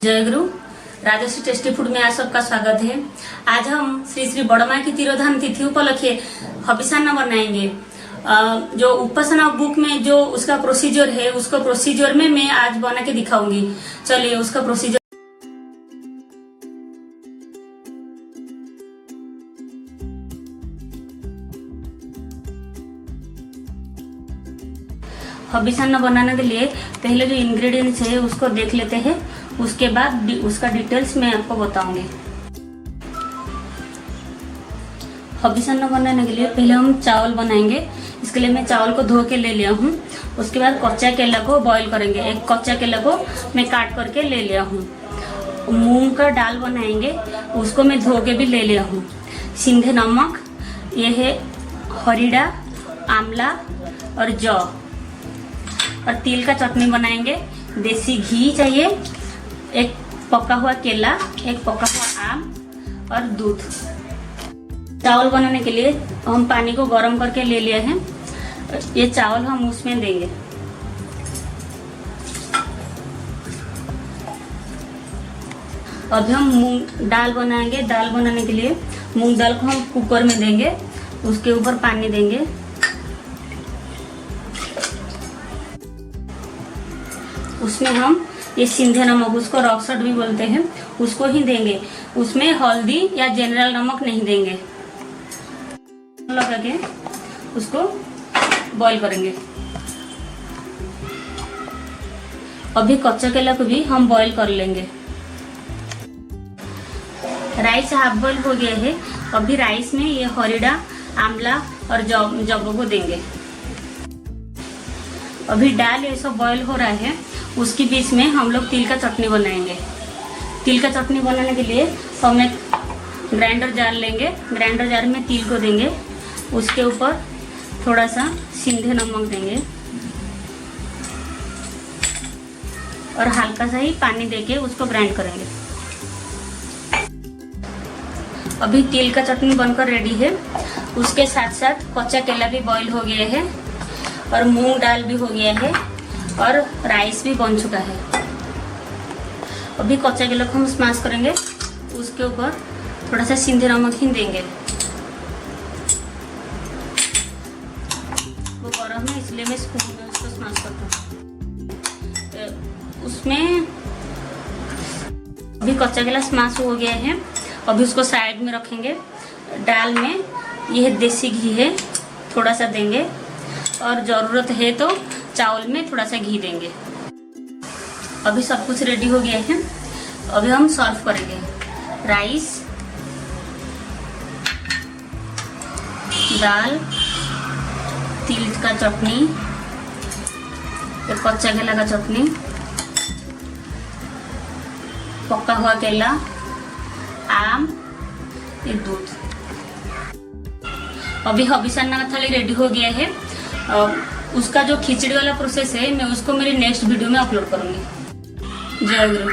जय गुरु। Rajshree tasty food में आप सबका स्वागत है। आज हम श्री श्री बड़मा की तिरोधान तिथि उपलक्षे हविषान्न बनाएंगे। जो उपासना बुक में जो उसका प्रोसीजर है, उसको प्रोसीजर में मैं आज बना के दिखाऊंगी। चलिए उसका प्रोसीजर। हविषान्न बनाने के लिए पहले जो इंग्रेडिएंट्स है उसको देख लेते हैं, उसके बाद उसका डिटेल्स मैं आपको बताऊंगी। हविषान्न बनाने के लिए पहले हम चावल बनाएंगे। इसके लिए मैं चावल को धो के ले लिया हूँ। उसके बाद कच्चा केला को बॉईल करेंगे। एक कच्चा केला को मैं काट करके ले लिया हूँ। मूंग का दाल बनाएंगे, उसको मैं धो के भी ले लिया हूँ। सिंधे नमक, ये है हरीड़ा, आंवला और जौ। और तिल का चटनी बनाएंगे। देसी घी चाहिए, एक पका हुआ केला, एक पका हुआ आम और दूध। चावल बनाने के लिए हम पानी को गर्म करके ले लिए हैं। ये चावल हम उसमें देंगे। अभी हम मूंग दाल बनाएंगे। दाल बनाने के लिए मूंग दाल को हम कुकर में देंगे, उसके ऊपर पानी देंगे। उसमें हम ये सिंधे नमक, उसको रॉक सॉल्ट भी बोलते हैं, उसको ही देंगे। उसमें हल्दी या जनरल नमक नहीं देंगे। लगा के उसको बॉईल करेंगे। अभी कच्चा केला को भी हम बॉईल कर लेंगे। राइस हाफ बॉईल हो गया है। अभी राइस में ये हरीड़ा, आंवला और जौ को देंगे। अभी दाल ये सब बॉईल हो रहा है। उसके बीच में हम लोग तिल का चटनी बनाएंगे। तिल का चटनी बनाने के लिए हम एक ग्राइंडर जार लेंगे। ग्राइंडर जार में तिल को देंगे, उसके ऊपर थोड़ा सा सिंधे नमक देंगे और हल्का सा ही पानी देके उसको ग्राइंड करेंगे। अभी तिल का चटनी बनकर रेडी है। उसके साथ साथ कच्चा केला भी बॉईल हो गया है और मूंग दाल भी हो गया है और राइस भी बन चुका है। अभी कच्चा केला को हम स्मैश करेंगे। उसके ऊपर थोड़ा सा सिंधे नमक ही देंगे। वो गरम है इसलिए मैं स्पून में उसको स्मैश करता हूँ। उसमें अभी कच्चा केला स्मैश हो गया है। अभी उसको साइड में रखेंगे। दाल में यह देसी घी है, थोड़ा सा देंगे और जरूरत है तो चावल में थोड़ा सा घी देंगे। अभी सब कुछ रेडी हो गया है। अभी हम सर्व करेंगे। राइस, दाल, तिल का चटनी, कच्चा केला का चटनी, पका हुआ केला, आम, ये दूध। अभी हविषान्न का थाली रेडी हो गया है। उसका जो खिचड़ी वाला प्रोसेस है मैं उसको मेरी नेक्स्ट वीडियो में अपलोड करूंगी। जय गुरु।